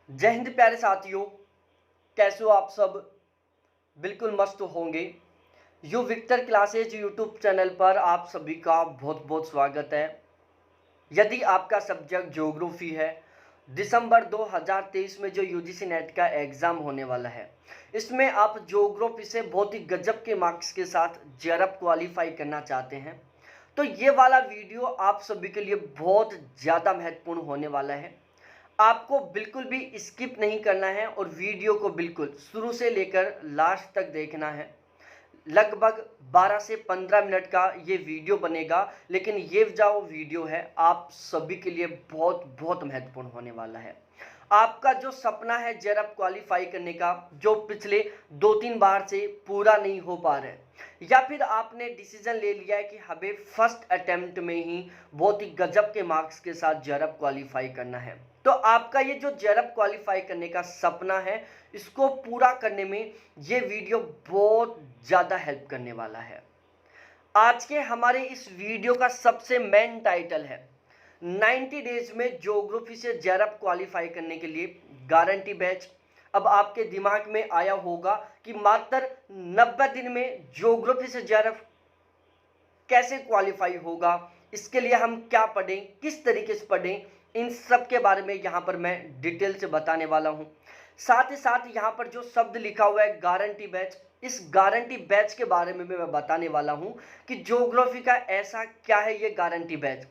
जय हिंद प्यारे साथियों। कैसे हो आप सब? बिल्कुल मस्त होंगे। यू विक्टर क्लासेज यूट्यूब चैनल पर आप सभी का बहुत बहुत स्वागत है। यदि आपका सब्जेक्ट ज्योग्राफी है, दिसंबर 2023 में जो यूजीसी नेट का एग्ज़ाम होने वाला है, इसमें आप ज्योग्राफी से बहुत ही गजब के मार्क्स के साथ जेआरएफ क्वालिफाई करना चाहते हैं, तो ये वाला वीडियो आप सभी के लिए बहुत ज़्यादा महत्वपूर्ण होने वाला है। आपको बिल्कुल भी स्किप नहीं करना है और वीडियो को बिल्कुल शुरू से लेकर लास्ट तक देखना है। लगभग 12 से 15 मिनट का ये वीडियो बनेगा, लेकिन ये जो वीडियो है आप सभी के लिए बहुत बहुत महत्वपूर्ण होने वाला है। आपका जो सपना है जेआरएफ क्वालिफाई करने का, जो पिछले 2-3 बार से पूरा नहीं हो पा रहा है, या फिर आपने डिसीजन ले लिया है कि हमें फर्स्ट अटेम्प्ट में ही बहुत ही गजब के मार्क्स के साथ जेआरएफ क्वालिफाई करना है, तो आपका ये जो जेआरएफ क्वालिफाई करने का सपना है, इसको पूरा करने में ये वीडियो बहुत ज़्यादा हेल्प करने वाला है। आज के हमारे इस वीडियो का सबसे मेन टाइटल है 90 डेज में ज्योग्राफी से जेआरएफ क्वालिफाई करने के लिए गारंटी बैच। अब आपके दिमाग में आया होगा कि मात्र 90 दिन में ज्योग्राफी से जेआरएफ कैसे क्वालिफाई होगा, इसके लिए हम क्या पढ़ें, किस तरीके से पढ़ें, इन सब के बारे में यहाँ पर मैं डिटेल से बताने वाला हूँ। साथ ही साथ यहाँ पर जो शब्द लिखा हुआ है गारंटी बैच, इस गारंटी बैच के बारे में भी मैं बताने वाला हूँ कि ज्योग्राफी का ऐसा क्या है ये गारंटी बैच,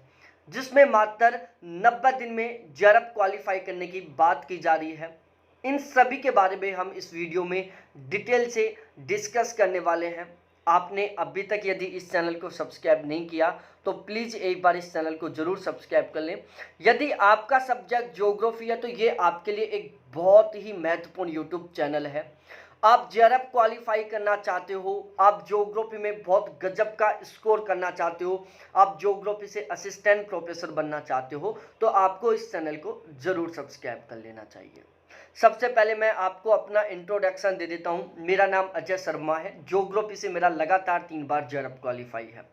जिसमें मात्र 90 दिन में जेआरएफ क्वालिफाई करने की बात की जा रही है। इन सभी के बारे में हम इस वीडियो में डिटेल से डिस्कस करने वाले हैं। आपने अभी तक यदि इस चैनल को सब्सक्राइब नहीं किया तो प्लीज़ एक बार इस चैनल को ज़रूर सब्सक्राइब कर लें। यदि आपका सब्जेक्ट ज्योग्राफी है तो ये आपके लिए एक बहुत ही महत्वपूर्ण यूट्यूब चैनल है। आप जेआरएफ क्वालिफाई करना चाहते हो, आप ज्योग्राफी में बहुत गजब का स्कोर करना चाहते हो, आप ज्योग्राफी से असिस्टेंट प्रोफेसर बनना चाहते हो, तो आपको इस चैनल को ज़रूर सब्सक्राइब कर लेना चाहिए। सबसे पहले मैं आपको अपना इंट्रोडक्शन दे देता हूं। मेरा नाम अजय शर्मा है। ज्योग्राफी से मेरा लगातार 3 बार जेआरएफ क्वालिफाई है।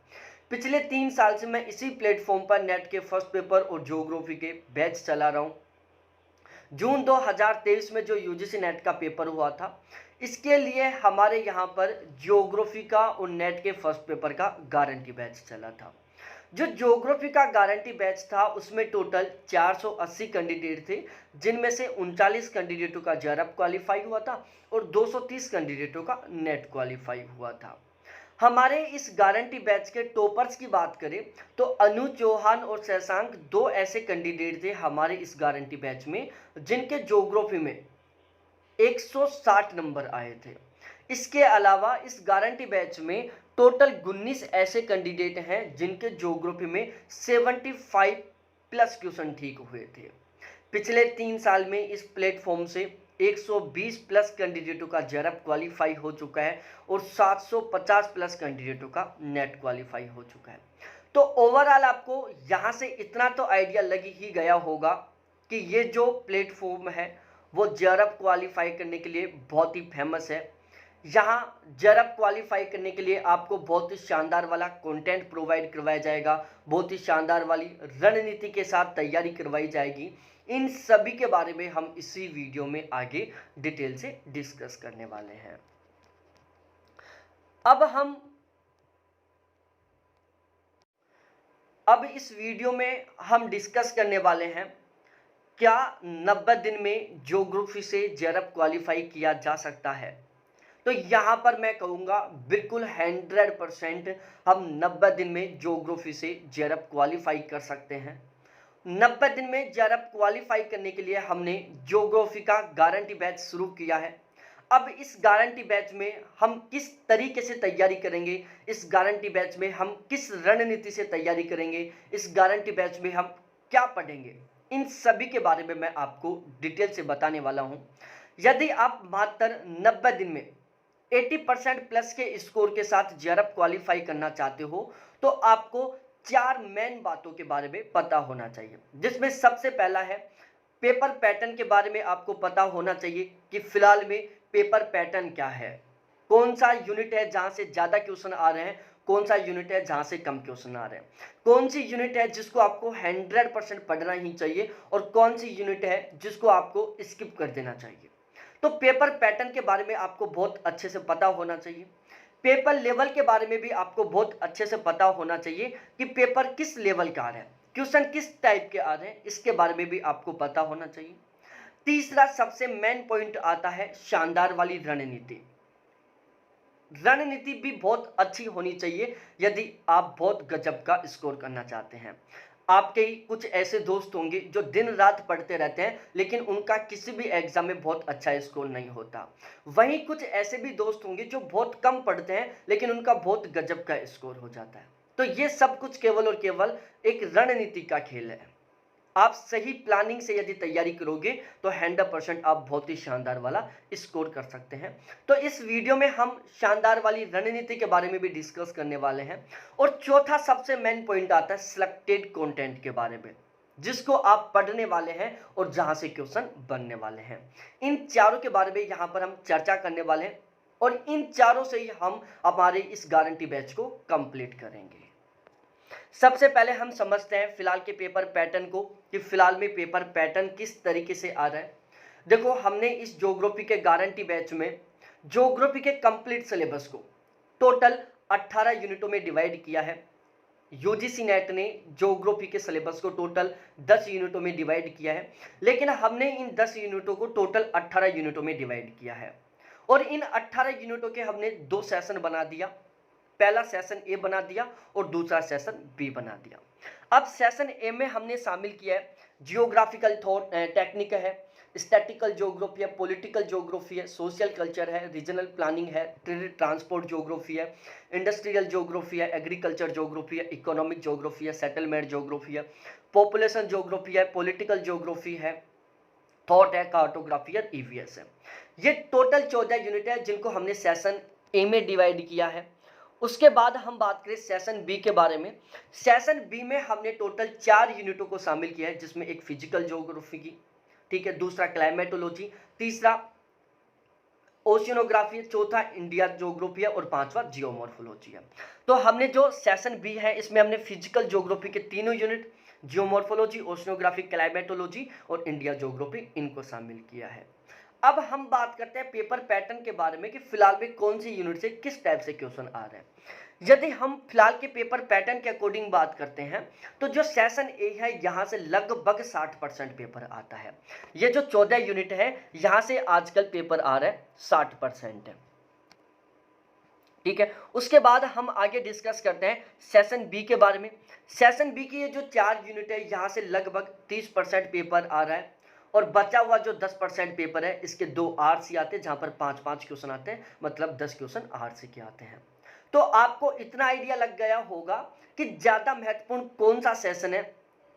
पिछले 3 साल से मैं इसी प्लेटफॉर्म पर नेट के फर्स्ट पेपर और ज्योग्राफी के बैच चला रहा हूं। जून 2023 में जो यूजीसी नेट का पेपर हुआ था, इसके लिए हमारे यहाँ पर ज्योग्राफी का और नेट के फर्स्ट पेपर का गारंटी बैच चला था। जो ज्योग्राफी का गारंटी बैच था उसमें टोटल 480 कैंडिडेट थे, जिनमें से 39 कैंडिडेटों का जेआरएफ क्वालिफाई हुआ था और 230 कैंडिडेटों का नेट क्वालिफाई हुआ था। हमारे इस गारंटी बैच के टॉपर्स की बात करें तो अनु चौहान और शशांक दो ऐसे कैंडिडेट थे हमारे इस गारंटी बैच में, जिनके ज्योग्राफी में 160 नंबर आए थे। इसके अलावा इस गारंटी बैच में टोटल 19 ऐसे कैंडिडेट हैं जिनके ज्योग्राफी में 75 प्लस क्वेश्चन ठीक हुए थे। पिछले 3 साल में इस प्लेटफॉर्म से 120 प्लस कैंडिडेटों का जेआरएफ क्वालिफाई हो चुका है और 750 प्लस कैंडिडेटों का नेट क्वालिफाई हो चुका है। तो ओवरऑल आपको यहाँ से इतना तो आइडिया लग ही गया होगा कि ये जो प्लेटफॉर्म है वो जेआरएफ क्वालिफाई करने के लिए बहुत ही फेमस है। यहाँ जेआरएफ क्वालिफाई करने के लिए आपको बहुत ही शानदार वाला कंटेंट प्रोवाइड करवाया जाएगा, बहुत ही शानदार वाली रणनीति के साथ तैयारी करवाई जाएगी। इन सभी के बारे में हम इसी वीडियो में आगे डिटेल से डिस्कस करने वाले हैं। अब इस वीडियो में हम डिस्कस करने वाले हैं क्या 90 दिन में ज्योग्राफी से जेआरएफ क्वालिफाई किया जा सकता है। तो यहाँ पर मैं कहूँगा बिल्कुल 100% हम 90 दिन में ज्योग्राफी से जेआरएफ क्वालिफाई कर सकते हैं। 90 दिन में जेआरएफ क्वालिफाई करने के लिए हमने ज्योग्राफी का गारंटी बैच शुरू किया है। अब इस गारंटी बैच में हम किस तरीके से तैयारी करेंगे, इस गारंटी बैच में हम किस रणनीति से तैयारी करेंगे, इस गारंटी बैच में हम क्या पढ़ेंगे, इन सभी के बारे में मैं आपको डिटेल से बताने वाला हूं। यदि आप मात्र 90 दिन में 80% प्लस के स्कोर के साथ जेआरएफ क्वालिफाई करना चाहते हो तो आपको 4 मेन बातों के बारे में पता होना चाहिए, जिसमें सबसे पहला है पेपर पैटर्न के बारे में आपको पता होना चाहिए कि फिलहाल में पेपर पैटर्न क्या है, कौन सा यूनिट है जहां से ज़्यादा क्वेश्चन आ रहे हैं, कौन सा यूनिट है जहां से कम क्वेश्चन आ रहे हैं, कौन सी यूनिट है जिसको आपको 100% पढ़ना ही चाहिए और कौन सी यूनिट है जिसको आपको स्किप कर देना चाहिए। तो पेपर पैटर्न के बारे में आपको बहुत अच्छे से पता होना चाहिए। पेपर लेवल के बारे में भी आपको बहुत अच्छे से पता होना चाहिए कि पेपर किस लेवल का आ रहा है, क्वेश्चन किस टाइप के आ रहे हैं, इसके बारे में भी आपको पता होना चाहिए। तीसरा सबसे मेन पॉइंट आता है शानदार वाली रणनीति। रणनीति भी बहुत अच्छी होनी चाहिए यदि आप बहुत गजब का स्कोर करना चाहते हैं। आपके ही कुछ ऐसे दोस्त होंगे जो दिन रात पढ़ते रहते हैं लेकिन उनका किसी भी एग्जाम में बहुत अच्छा स्कोर नहीं होता। वहीं कुछ ऐसे भी दोस्त होंगे जो बहुत कम पढ़ते हैं लेकिन उनका बहुत गजब का स्कोर हो जाता है। तो ये सब कुछ केवल और केवल एक रणनीति का खेल है। आप सही प्लानिंग से यदि तैयारी करोगे तो 100% आप बहुत ही शानदार वाला स्कोर कर सकते हैं। तो इस वीडियो में हम शानदार वाली रणनीति के बारे में भी डिस्कस करने वाले हैं। और चौथा सबसे मेन पॉइंट आता है सिलेक्टेड कंटेंट के बारे में, जिसको आप पढ़ने वाले हैं और जहां से क्वेश्चन बनने वाले हैं। इन चारों के बारे में यहाँ पर हम चर्चा करने वाले हैं और इन चारों से ही हम हमारे इस गारंटी बैच को कंप्लीट करेंगे। सबसे पहले हम समझते हैं फिलहाल के पेपर पैटर्न को कि फिलहाल में पेपर पैटर्न किस तरीके से आ रहा है। देखो, हमने इस ज्योग्राफी के गारंटी बैच में ज्योग्राफी के कंप्लीट सिलेबस को टोटल 18 यूनिटों में डिवाइड किया है। यूजीसी नेट ने ज्योग्राफी के सिलेबस को टोटल 10 यूनिटों में डिवाइड किया है, लेकिन हमने इन 10 यूनिटों को टोटल 18 यूनिटों में डिवाइड किया है। और इन 18 यूनिटों के हमने 2 सेशन बना दिया। पहला सेशन ए बना दिया और दूसरा सेशन बी बना दिया। अब सेशन ए में हमने शामिल किया है जियोग्राफिकल थॉट टेक्निक है, स्टैटिकल ज्योग्राफी है, पॉलिटिकल ज्योग्राफी है, सोशल कल्चर है, रीजनल प्लानिंग है, ट्रांसपोर्ट ज्योग्राफी है, इंडस्ट्रियल ज्योग्राफी है, एग्रीकल्चर ज्योग्राफी है, इकोनॉमिक ज्योग्राफी है, सेटलमेंट ज्योग्राफी है, पॉपुलेशन ज्योग्राफी है, पॉलिटिकल ज्योग्राफी है, थॉट है, कार्टोग्राफी है, ईवीएस है। ये टोटल 14 यूनिट है जिनको हमने सेशन ए में डिवाइड किया है। उसके बाद हम बात करें सेशन बी के बारे में। सेशन बी में हमने टोटल 4 यूनिटों को शामिल किया है, जिसमें एक फिजिकल ज्योग्राफी की, ठीक है, दूसरा क्लाइमेटोलॉजी, तीसरा ओशियनोग्राफी, चौथा इंडिया ज्योग्राफी है और पांचवा जियोमॉर्फोलॉजी है। तो हमने जो सेशन बी है इसमें हमने फिजिकल ज्योग्राफी के तीनों यूनिट, जियोमॉर्फोलॉजी, ओशियनोग्राफी, क्लाइमेटोलॉजी और इंडिया ज्योग्राफी, इनको शामिल किया है। अब हम बात करते हैं पेपर पैटर्न के बारे में कि फिलहाल में कौन सी यूनिट से किस टाइप से क्वेश्चन आ रहे हैं। यदि हम फिलहाल के पेपर पैटर्न के अकॉर्डिंग बात करते हैं तो जो सेशन ए है यहाँ से लगभग 60% पेपर आता है। ये जो 14 यूनिट है यहाँ से आजकल पेपर आ रहा है 60% है, ठीक है। उसके बाद हम आगे डिस्कस करते हैं सेशन बी के बारे में। सेशन बी की ये जो 4 यूनिट है यहाँ से लगभग 30% पेपर आ रहा है और बचा हुआ जो 10% पेपर है इसके 2 आरसी आते हैं, जहां पर 5-5 क्वेश्चन आते हैं, मतलब 10 क्वेश्चन आरसी के आते हैं। तो आपको इतना आइडिया लग गया होगा कि ज़्यादा महत्वपूर्ण कौन सा सेशन है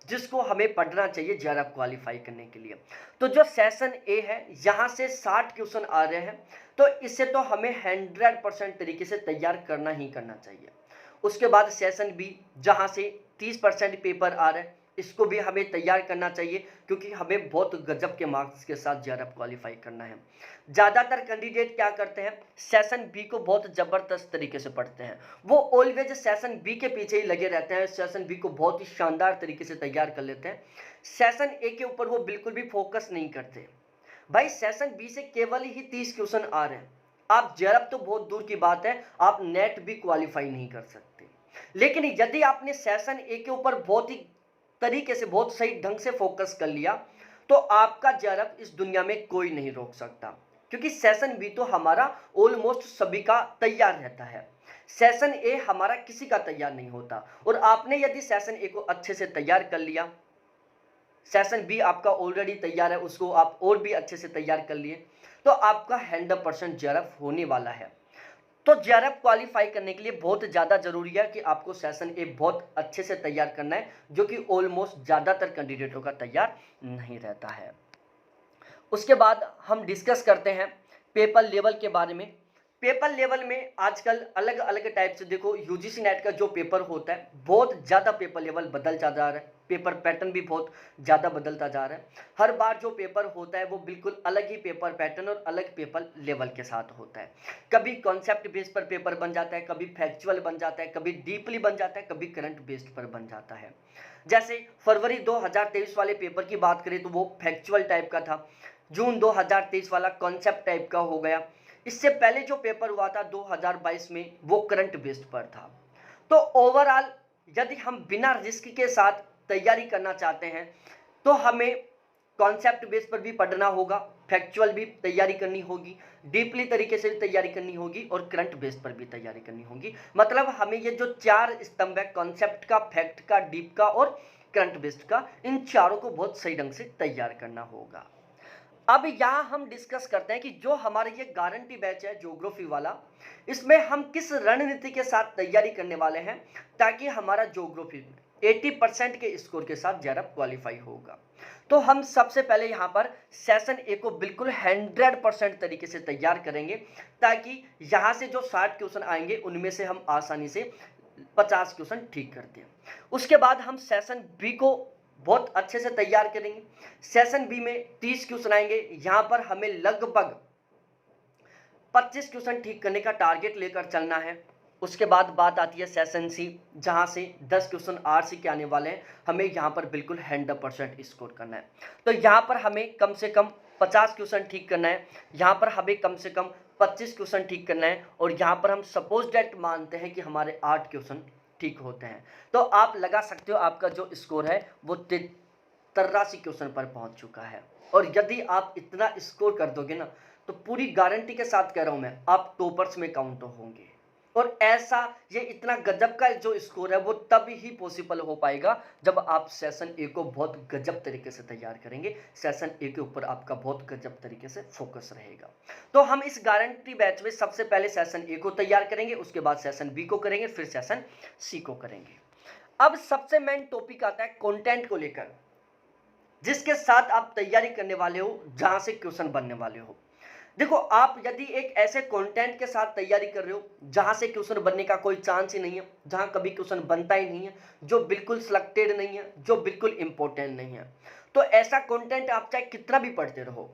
जिसको हमें पढ़ना चाहिए जेआरएफ क्वालिफाई करने के लिए। तो जो सेशन ए है यहाँ से 60 क्वेश्चन आ रहे हैं, तो इससे तो हमें 100% तरीके से तैयार करना ही करना चाहिए। उसके बाद सेशन बी जहाँ से 30% पेपर आ रहे हैं, इसको भी हमें तैयार करना चाहिए क्योंकि हमें बहुत गजब के मार्क्स के साथ जेआरएफ क्वालिफाई करना है। ज़्यादातर कैंडिडेट क्या करते हैं, सेशन बी को बहुत ज़बरदस्त तरीके से पढ़ते हैं। वो ऑलवेज सेशन बी के पीछे ही लगे रहते हैं, सेशन बी को बहुत ही शानदार तरीके से तैयार कर लेते हैं। सेशन ए के ऊपर वो बिल्कुल भी फोकस नहीं करते। भाई सेशन बी से केवल ही 30 क्वेश्चन आ रहे हैं, आप जेआरएफ तो बहुत दूर की बात है, आप नेट भी क्वालिफाई नहीं कर सकते। लेकिन यदि आपने सेशन ए के ऊपर बहुत ही तरीके से, बहुत सही ढंग से फोकस कर लिया तो आपका जेआरएफ इस दुनिया में कोई नहीं रोक सकता, क्योंकि सेशन बी तो हमारा ऑलमोस्ट सभी का तैयार रहता है। सेशन ए हमारा किसी का तैयार नहीं होता। और आपने यदि सेशन ए को अच्छे से तैयार कर लिया, सेशन बी आपका ऑलरेडी तैयार है, उसको आप और भी अच्छे से तैयार कर लिए, तो आपका 100% जेआरएफ होने वाला है। तो जेआरएफ क्वालिफाई करने के लिए बहुत ज़्यादा ज़रूरी है कि आपको सेशन ए बहुत अच्छे से तैयार करना है, जो कि ऑलमोस्ट ज़्यादातर कैंडिडेटों का तैयार नहीं रहता है। उसके बाद हम डिस्कस करते हैं पेपर लेवल के बारे में। पेपर लेवल में आजकल अलग अलग टाइप से देखो, यूजीसी नेट का जो पेपर होता है बहुत ज़्यादा पेपर लेवल बदलता जा रहा है, पेपर पैटर्न भी बहुत ज़्यादा बदलता जा रहा है। हर बार जो पेपर होता है वो बिल्कुल अलग ही पेपर पैटर्न और अलग पेपर लेवल के साथ होता है। कभी कॉन्सेप्ट बेस पर पेपर बन जाता है, कभी फैक्चुअल बन जाता है, कभी डीपली बन जाता है, कभी करंट बेस्ड पर बन जाता है। जैसे फरवरी 2023 वाले पेपर की बात करें तो वो फैक्चुअल टाइप का था। जून 2023 वाला कॉन्सेप्ट टाइप का हो गया। इससे पहले जो पेपर हुआ था 2022 में वो करंट बेस्ड पर था। तो ओवरऑल यदि हम बिना रिस्क के साथ तैयारी करना चाहते हैं तो हमें कॉन्सेप्ट बेस पर भी पढ़ना होगा, फैक्चुअल भी तैयारी करनी होगी, डीपली तरीके से भी तैयारी करनी होगी और करंट बेस पर भी तैयारी करनी होगी। मतलब हमें ये जो चार स्तंभ है, कॉन्सेप्ट का, फैक्ट का, डीप का और करंट बेस्ड का, इन चारों को बहुत सही ढंग से तैयार करना होगा। अब यहाँ हम डिस्कस करते हैं कि जो हमारा ये गारंटी बैच है ज्योग्राफी वाला, इसमें हम किस रणनीति के साथ तैयारी करने वाले हैं ताकि हमारा ज्योग्राफी 80% के स्कोर के साथ जेआरएफ क्वालिफाई होगा। तो हम सबसे पहले यहाँ पर सेशन ए को बिल्कुल 100% तरीके से तैयार करेंगे ताकि यहाँ से जो 60 क्वेश्चन आएंगे उनमें से हम आसानी से 50 क्वेश्चन ठीक कर दें। उसके बाद हम सेशन बी को बहुत अच्छे से तैयार करेंगे। सेशन बी में 30 क्वेश्चन आएंगे, यहाँ पर हमें लगभग 25 क्वेश्चन ठीक करने का टारगेट लेकर चलना है। उसके बाद बात आती है सेशन सी, जहाँ से 10 क्वेश्चन आरसी के आने वाले हैं, हमें यहाँ पर बिल्कुल 100% स्कोर करना है। तो यहाँ पर हमें कम से कम 50 क्वेश्चन ठीक करना है, यहाँ पर हमें कम से कम 25 क्वेश्चन ठीक करना है और यहाँ पर हम सपोज डेट मानते हैं कि हमारे 8 क्वेश्चन ठीक होते हैं। तो आप लगा सकते हो आपका जो स्कोर है वो 83 क्वेश्चन पर पहुंच चुका है। और यदि आप इतना स्कोर कर दोगे ना तो पूरी गारंटी के साथ कह रहा हूं मैं, आप टॉपर्स में काउंट होंगे। और ऐसा ये इतना गजब का जो स्कोर है वो तब ही पॉसिबल हो पाएगा जब आप सेशन ए को बहुत गजब तरीके से तैयार करेंगे। सेशन ए के ऊपर आपका बहुत गजब तरीके से फोकस रहेगा। तो हम इस गारंटी बैच में सबसे पहले सेशन ए को तैयार करेंगे, उसके बाद सेशन बी को करेंगे, फिर सेशन सी को करेंगे। अब सबसे मेन टॉपिक आता है कंटेंट को लेकर, जिसके साथ आप तैयारी करने वाले हो, जहां से क्वेश्चन बनने वाले हो। देखो, आप यदि एक ऐसे कंटेंट के साथ तैयारी कर रहे हो जहां से क्वेश्चन बनने का कोई चांस ही नहीं है, जहां कभी क्वेश्चन बनता ही नहीं है, जो बिल्कुल सिलेक्टेड नहीं है, जो बिल्कुल इंपॉर्टेंट नहीं है, तो ऐसा कंटेंट आप चाहे कितना भी पढ़ते रहो,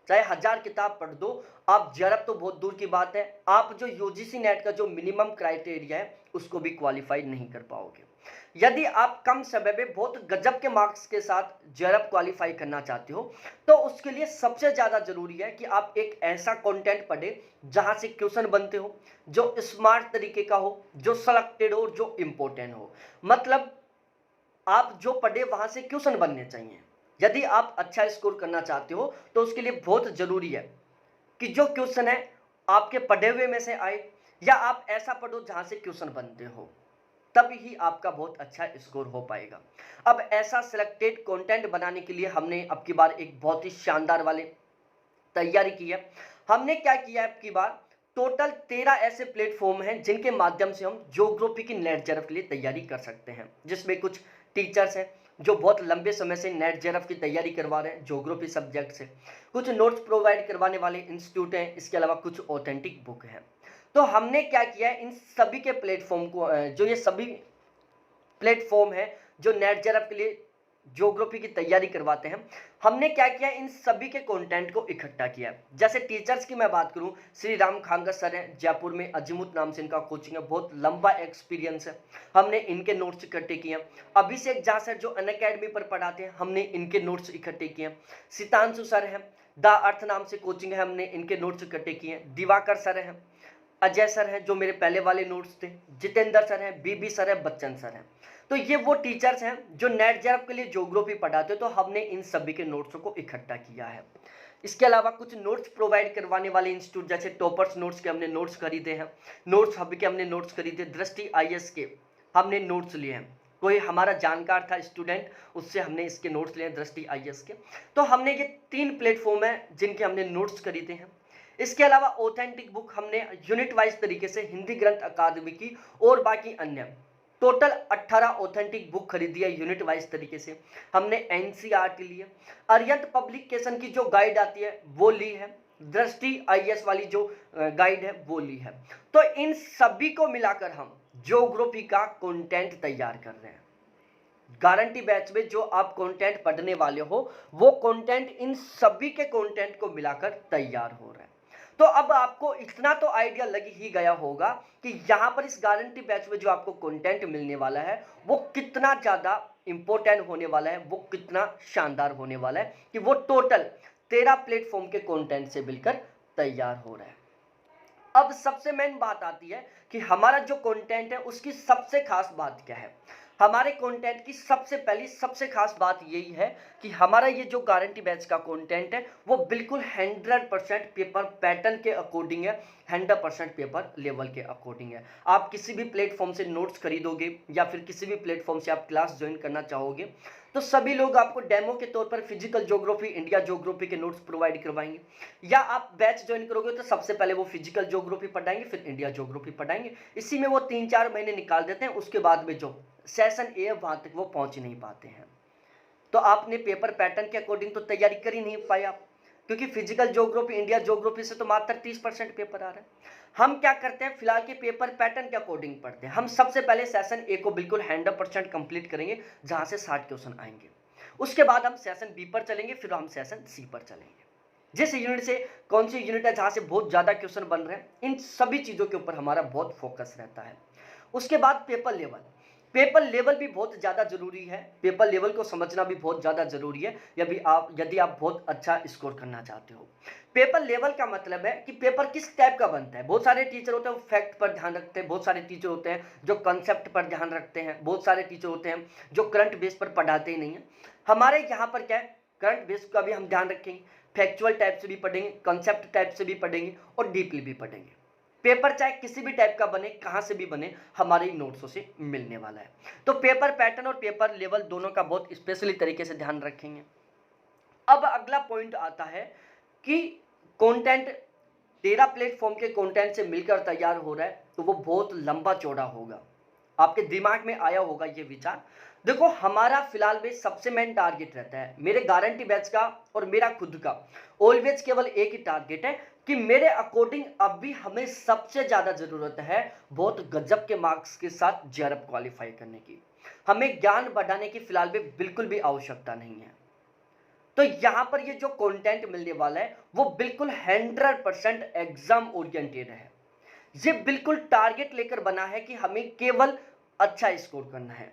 चाहे 1000 किताब पढ़ दो, आप जेआरएफ तो बहुत दूर की बात है, आप जो यूजीसी नेट का जो मिनिमम क्राइटेरिया है उसको भी क्वालिफाई नहीं कर पाओगे। यदि आप कम समय में बहुत गजब के मार्क्स के साथ जेआरएफ क्वालिफाई करना चाहते हो तो उसके लिए सबसे ज़्यादा जरूरी है कि आप एक ऐसा कंटेंट पढ़े जहां से क्वेश्चन बनते हो, जो स्मार्ट तरीके का हो, जो सिलेक्टेड हो, जो इंपॉर्टेंट हो। मतलब आप जो पढ़े वहां से क्वेश्चन बनने चाहिए। यदि आप अच्छा स्कोर करना चाहते हो तो उसके लिए बहुत जरूरी है कि जो क्वेश्चन है आपके पढ़े हुए में से आए, या आप ऐसा पढ़ो जहां से क्वेश्चन बनते हो, तब ही आपका बहुत अच्छा स्कोर हो पाएगा। अब ऐसा सिलेक्टेड कंटेंट बनाने के लिए हमने अब की बार एक बहुत ही शानदार वाले तैयारी की है। हमने क्या किया है अब की बार, टोटल 13 ऐसे प्लेटफॉर्म हैं जिनके माध्यम से हम ज्योग्राफी की नेट जेआरएफ के लिए तैयारी कर सकते हैं, जिसमें कुछ टीचर्स हैं जो बहुत लंबे समय से नेट जेआरएफ की तैयारी करवा रहे हैं ज्योग्राफी सब्जेक्ट से, कुछ नोट्स प्रोवाइड करवाने वाले इंस्टीट्यूट हैं, इसके अलावा कुछ ऑथेंटिक बुक हैं। तो हमने क्या किया है, इन सभी के प्लेटफॉर्म को, जो ये सभी प्लेटफॉर्म है जो नेट जेआरएफ के लिए ज्योग्राफी की तैयारी करवाते हैं, हमने क्या किया, इन सभी के कंटेंट को इकट्ठा किया। जैसे टीचर्स की मैं बात करूं, श्री राम खांगा सर हैं जयपुर में, अजीमुत नाम से इनका कोचिंग है, बहुत लंबा एक्सपीरियंस है, हमने इनके नोट्स इकट्ठे किए। अभिषेक झा सर जो अनअकैडमी पर पढ़ाते हैं, हमने इनके नोट्स इकट्ठे किए। सितांशु सर हैं, द अर्थ नाम से कोचिंग है, हमने इनके नोट्स इकट्ठे किए। दिवाकर सर हैं, अजय सर हैं जो मेरे पहले वाले नोट्स थे, जितेंद्र सर हैं, बीबी सर हैं, बच्चन सर हैं। तो ये वो टीचर्स हैं जो नेट जेआरएफ के लिए ज्योग्राफी पढ़ाते हैं, तो हमने इन सभी के नोट्स को इकट्ठा किया है। इसके अलावा कुछ नोट्स प्रोवाइड करवाने वाले इंस्टीट्यूट जैसे टॉपर्स नोट्स के हमने नोट्स खरीदे हैं, नोट्स हब के हमने नोट्स खरीदे, दृष्टि आईएएस के हमने नोट्स लिए हैं, कोई हमारा जानकार था स्टूडेंट, उससे हमने इसके नोट्स लिए दृष्टि आईएएस के। तो हमने ये 3 प्लेटफॉर्म है जिनके हमने नोट्स खरीदे हैं। इसके अलावा ऑथेंटिक बुक हमने यूनिट वाइज तरीके से हिंदी ग्रंथ अकादमी की और बाकी अन्य टोटल 18 ऑथेंटिक बुक खरीदी है यूनिट वाइज तरीके से। हमने एनसीईआरटी ली है, अरिहंत पब्लिकेशन की जो गाइड आती है वो ली है, दृष्टि आईएएस वाली जो गाइड है वो ली है। तो इन सभी को मिलाकर हम ज्योग्राफी का कंटेंट तैयार कर रहे हैं। गारंटी बैच में जो आप कंटेंट पढ़ने वाले हो वो कंटेंट इन सभी के कंटेंट को मिलाकर तैयार हो रहा है। तो अब आपको इतना तो आइडिया लग ही गया होगा कि यहाँ पर इस गारंटी बैच में जो आपको कंटेंट मिलने वाला है वो कितना ज़्यादा इंपॉर्टेंट होने वाला है, वो कितना शानदार होने वाला है कि वो टोटल 13 प्लेटफॉर्म के कंटेंट से मिलकर तैयार हो रहा है। अब सबसे मेन बात आती है कि हमारा जो कंटेंट है उसकी सबसे खास बात क्या है। हमारे कंटेंट की सबसे पहली सबसे खास बात यही है कि हमारा ये जो गारंटी बैच का कंटेंट है वो बिल्कुल 100% पेपर पैटर्न के अकॉर्डिंग है, 100% पेपर लेवल के अकॉर्डिंग है। आप किसी भी प्लेटफॉर्म से नोट्स खरीदोगे या फिर किसी भी प्लेटफॉर्म से आप क्लास ज्वाइन करना चाहोगे तो सभी लोग आपको डेमो के तौर पर फिजिकल ज्योग्राफी, इंडिया ज्योग्राफी के नोट्स प्रोवाइड करवाएंगे, या आप बैच ज्वाइन करोगे तो सबसे पहले वो फिजिकल ज्योग्राफी पढ़ाएंगे, फिर इंडिया ज्योग्राफी पढ़ाएंगे। इसी में वो 3-4 महीने निकाल देते हैं, उसके बाद में जो सेशन ए है वहां तक वो पहुंच नहीं पाते हैं। तो आपने पेपर पैटर्न के अकॉर्डिंग तो तैयारी कर ही नहीं पाया, क्योंकि फिजिकल ज्योग्राफी, इंडिया ज्योग्राफी से तो मात्र 30% पेपर आ रहा है। हम क्या करते हैं, फिलहाल के पेपर पैटर्न के अकॉर्डिंग पढ़ते हैं। हम सबसे पहले सेशन ए को बिल्कुल 100% कंप्लीट करेंगे, जहां से 60 क्वेश्चन आएंगे। उसके बाद हम सेशन बी पर चलेंगे, फिर हम सेशन सी पर चलेंगे। जिस यूनिट से कौन सी यूनिट है जहां से बहुत ज्यादा क्वेश्चन बन रहे हैं, इन सभी चीजों के ऊपर हमारा बहुत फोकस रहता है। उसके बाद पेपर लेवल, पेपर लेवल भी बहुत ज़्यादा जरूरी है। पेपर लेवल को समझना भी बहुत ज़्यादा जरूरी है यदि आप बहुत अच्छा स्कोर करना चाहते हो। पेपर लेवल का मतलब है कि पेपर किस टाइप का बनता है। बहुत सारे टीचर होते हैं वो फैक्ट पर ध्यान रखते हैं, बहुत सारे टीचर होते हैं जो कंसेप्ट पर ध्यान रखते हैं, बहुत सारे टीचर होते हैं जो करंट बेस पर पढ़ाते ही नहीं है। हमारे यहाँ पर क्या है, करंट बेस का भी हम ध्यान रखेंगे, फैक्चुअल टाइप से भी पढ़ेंगे, कंसेप्ट टाइप से भी पढ़ेंगे और डीपली भी पढ़ेंगे। पेपर चाहे किसी भी टाइप का बने, कहां से भी बने, हमारे नोट्सों से मिलने वाला है। तो पेपर पैटर्न और पेपर लेवल दोनों का बहुत स्पेशली तरीके से ध्यान रखेंगे। अब अगला पॉइंट आता है कि कंटेंट 13 प्लेटफॉर्म के कंटेंट से मिलकर तैयार हो रहा है तो वो बहुत लंबा चौड़ा होगा। आपके दिमाग में आया होगा ये विचार। देखो, हमारा फिलहाल में सबसे मेन टारगेट रहता है, मेरे गारंटी बैच का और मेरा खुद का ऑलवेज केवल एक ही टारगेट है कि मेरे अकॉर्डिंग अभी हमें सबसे ज्यादा जरूरत है बहुत गजब के मार्क्स के साथ जेआरएफ क्वालिफाई करने की। हमें ज्ञान बढ़ाने की फिलहाल में बिल्कुल भी आवश्यकता नहीं है। तो यहां पर ये जो कंटेंट मिलने वाला है वो बिल्कुल 100% एग्जाम ओरिएंटेड है। ये बिल्कुल टारगेट लेकर बना है कि हमें केवल अच्छा स्कोर करना है,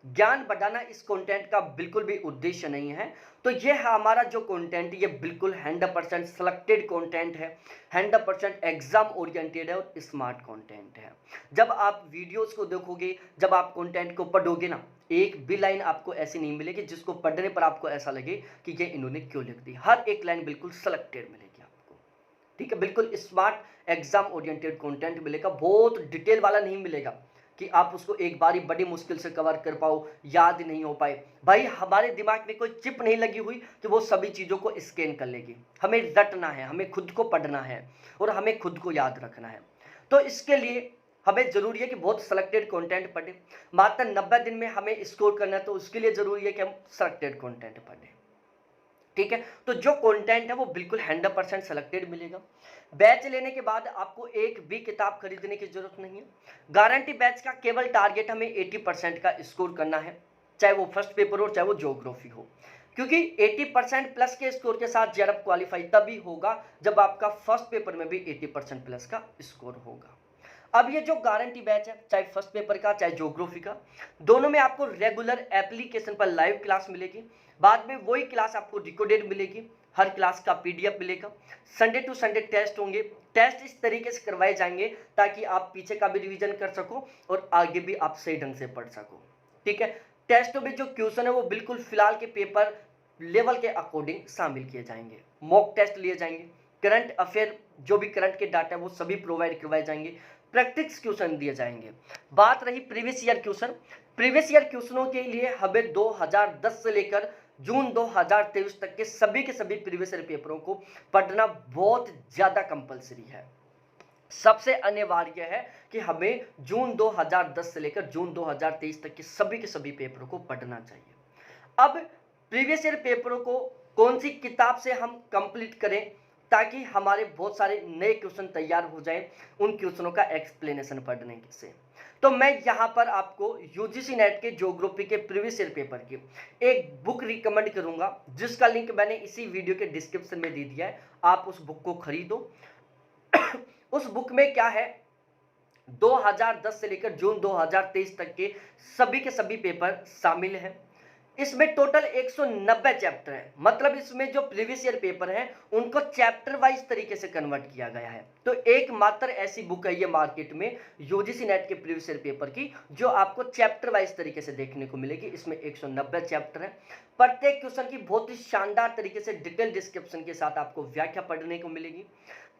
ज्ञान बढ़ाना इस कंटेंट का बिल्कुल भी उद्देश्य नहीं है। तो ये हमारा जो कंटेंट ये बिल्कुल 100% सिलेक्टेड कंटेंट है, 100% एग्जाम ओरिएंटेड है और स्मार्ट कंटेंट है। जब आप वीडियोस को देखोगे, जब आप कंटेंट को पढ़ोगे ना, एक भी लाइन आपको ऐसी नहीं मिलेगी जिसको पढ़ने पर आपको ऐसा लगे कि ये इन्होंने क्यों लिख दी। हर एक लाइन बिल्कुल सिलेक्टेड मिलेगी आपको, ठीक है। बिल्कुल स्मार्ट एग्जाम ओरिएंटेड कंटेंट मिलेगा, बहुत डिटेल वाला नहीं मिलेगा कि आप उसको एक बार ही बड़ी मुश्किल से कवर कर पाओ, याद नहीं हो पाए। भाई, हमारे दिमाग में कोई चिप नहीं लगी हुई कि वो सभी चीज़ों को स्कैन कर लेगी। हमें रटना है, हमें खुद को पढ़ना है और हमें खुद को याद रखना है। तो इसके लिए हमें जरूरी है कि बहुत सिलेक्टेड कंटेंट पढ़ें। मात्र 90 दिन में हमें स्कोर करना है तो उसके लिए जरूरी है कि हम सिलेक्टेड कंटेंट पढ़ें, ठीक है। तो जो कंटेंट है वो बिल्कुल 100% सिलेक्टेड मिलेगा। बैच लेने के बाद आपको एक भी किताब खरीदने की जरूरत नहीं है। गारंटी बैच का केवल टारगेट हमें 80% का स्कोर करना है, चाहे वो फर्स्ट पेपर हो चाहे वो ज्योग्राफी हो, क्योंकि 80% प्लस के स्कोर के साथ जेआरएफ क्वालिफाई तभी होगा जब आपका फर्स्ट पेपर में भी 80% प्लस का स्कोर होगा। अब ये जो गारंटी बैच है, चाहे फर्स्ट पेपर का चाहे ज्योग्राफी का, दोनों में आपको रेगुलर एप्लीकेशन पर लाइव क्लास मिलेगी। बाद में वही क्लास आपको रिकॉर्डेड मिलेगी, हर क्लास का पीडीएफ मिलेगा। संडे टू संडे टेस्ट होंगे। टेस्ट इस तरीके से करवाए जाएंगे ताकि आप पीछे का भी रिवीजन कर सको और आगे भी आप सही ढंग से पढ़ सको, ठीक है। टेस्ट में जो क्वेश्चन है वो बिल्कुल फिलहाल के पेपर लेवल के अकॉर्डिंग शामिल किए जाएंगे। मॉक टेस्ट लिए जाएंगे, करंट अफेयर जो भी करंट के डाटा है वो सभी प्रोवाइड करवाए जाएंगे, प्रैक्टिस क्वेश्चन दिए जाएंगे। बात रही previous year question, previous year क्वेश्चनों के लिए हमें 2010 से लेकर जून 2023 तक के सभी प्रीवियस ईयर पेपरों को पढ़ना बहुत ज़्यादा कंपलसरी है। सबसे अनिवार्य है कि हमें जून 2010 से लेकर जून 2023 तक के सभी पेपरों को पढ़ना चाहिए। अब प्रीवियस ईयर पेपरों को कौन सी किताब से हम कंप्लीट करें, ताकि हमारे बहुत सारे नए क्वेश्चन तैयार हो जाएं उन क्वेश्चनों का एक्सप्लेनेशन पढ़ने से। तो मैं यहाँ पर आपको यूजीसी नेट के ज्योग्राफी के प्रीवियस ईयर पेपर की एक बुक रिकमेंड करूंगा, जिसका लिंक मैंने इसी वीडियो के डिस्क्रिप्शन में दे दिया है। आप उस बुक को खरीदो। उस बुक में क्या है, 2010 से लेकर जून 2023 तक के सभी पेपर शामिल हैं। इसमें टोटल 190 चैप्टर है, मतलब इसमें जो प्रीवियस ईयर पेपर हैं उनको चैप्टर वाइज तरीके से कन्वर्ट किया गया है। तो एकमात्र ऐसी बुक है ये मार्केट में यूजीसी नेट के प्रीवियस ईयर पेपर की, जो आपको चैप्टर वाइज तरीके से देखने को मिलेगी। इसमें 190 चैप्टर है। प्रत्येक क्वेश्चन की बहुत ही शानदार तरीके से डिटेल डिस्क्रिप्शन के साथ आपको व्याख्या पढ़ने को मिलेगी।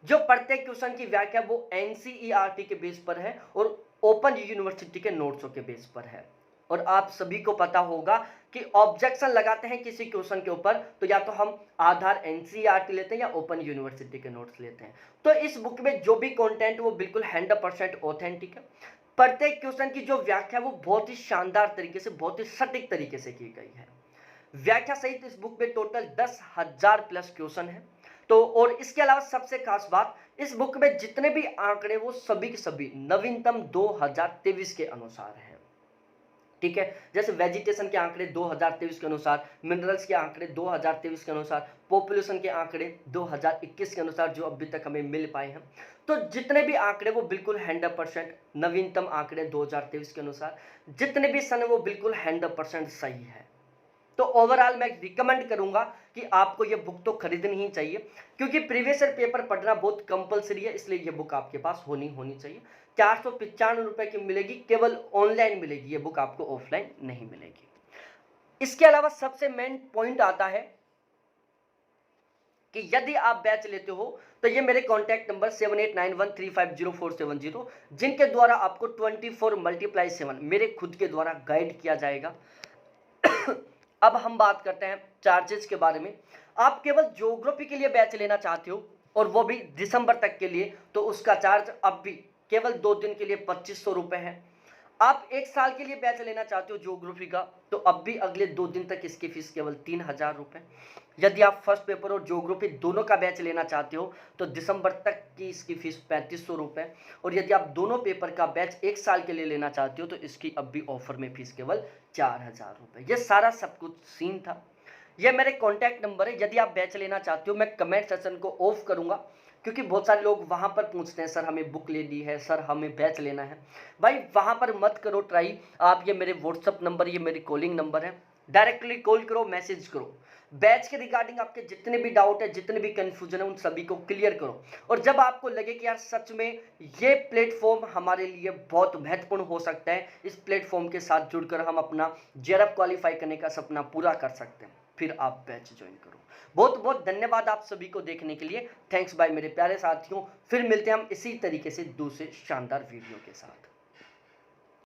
जो प्रत्येक क्वेश्चन की व्याख्या वो एनसीईआरटी के बेस पर है और ओपन यूनिवर्सिटी के नोट्सों के बेस पर है। और आप सभी को पता होगा कि ऑब्जेक्शन लगाते हैं किसी क्वेश्चन के ऊपर तो या तो हम आधार एनसीईआरटी लेते हैं या ओपन यूनिवर्सिटी के नोट्स लेते हैं। तो इस बुक में जो भी कंटेंट वो बिल्कुल 100% ऑथेंटिक है। प्रत्येक क्वेश्चन की जो व्याख्या वो बहुत ही शानदार तरीके से, बहुत ही सटीक तरीके से की गई है। व्याख्या सहित इस बुक में टोटल 10,000 प्लस क्वेश्चन है। तो और इसके अलावा सबसे खास बात, इस बुक में जितने भी आंकड़े वो सभी के सभी नवीनतम 2023 के अनुसार है। ठीक है, जैसे वेजिटेशन के आंकड़े 2023 के अनुसार, मिनरल्स के आंकड़े 2023 के अनुसार, पॉपुलेशन के आंकड़े 2021 के अनुसार जो अभी तक हमें मिल पाए हैं। तो जितने भी आंकड़े वो बिल्कुल 100% नवीनतम आंकड़े 2023 के अनुसार, जितने भी सन वो बिल्कुल 100% सही है। तो ओवरऑल मैं रिकमेंड करूंगा कि आपको ये बुक तो खरीदनी ही चाहिए, क्योंकि प्रीवियस ईयर पेपर पढ़ना बहुत कंपलसरी है, इसलिए ये बुक आपके पास होनी चाहिए। 495 रुपए की मिलेगी, केवल ऑनलाइन मिलेगी ये बुक, आपको ऑफलाइन नहीं मिलेगी। इसके अलावा सबसे मेन पॉइंट आता है कि यदि आप बैच लेते हो तो ये मेरे कॉन्टैक्ट नंबर 7891350470, जिनके द्वारा आपको 24x7 मेरे खुद के द्वारा गाइड किया जाएगा। अब हम बात करते हैं चार्जेस के बारे में। आप केवल ज्योग्राफी के लिए बैच लेना चाहते हो और वो भी दिसंबर तक के लिए, तो उसका चार्ज अब भी केवल 2 दिन के लिए 2500 रुपये है। आप 1 साल के लिए बैच लेना चाहते हो ज्योग्राफी का, तो अब भी अगले 2 दिन तक इसकी फीस केवल 3000 रुपये। यदि आप फर्स्ट पेपर और ज्योग्राफी दोनों का बैच लेना चाहते हो तो दिसंबर तक की इसकी फीस 3500 रुपये। और यदि आप दोनों पेपर का बैच 1 साल के लिए लेना चाहते हो तो इसकी अब भी ऑफर में फीस केवल 4000 रुपये। ये सारा सब कुछ सीन था। ये मेरे कॉन्टैक्ट नंबर है। यदि आप बैच लेना चाहते हो, मैं कमेंट सेक्शन को ऑफ करूंगा, क्योंकि बहुत सारे लोग वहां पर पूछते हैं सर हमें बुक लेनी है, सर हमें बैच लेना है। भाई वहां पर मत करो ट्राई, आप ये मेरे व्हाट्सअप नंबर, ये मेरी कॉलिंग नंबर है, डायरेक्टली कॉल करो, मैसेज करो। बैच के रिगार्डिंग आपके जितने भी डाउट है, जितने भी कंफ्यूजन है, उन सभी को क्लियर करो। और जब आपको लगे कि यार सच में ये प्लेटफॉर्म हमारे लिए बहुत महत्वपूर्ण हो सकता है, इस प्लेटफॉर्म के साथ जुड़कर हम अपना जेआरएफ क्वालिफाई करने का सपना पूरा कर सकते हैं, फिर आप बैच ज्वाइन करो। बहुत बहुत धन्यवाद आप सभी को देखने के लिए। थैंक्स बाय मेरे प्यारे साथियों। फिर मिलते हैं हम इसी तरीके से दूसरे शानदार वीडियो के साथ।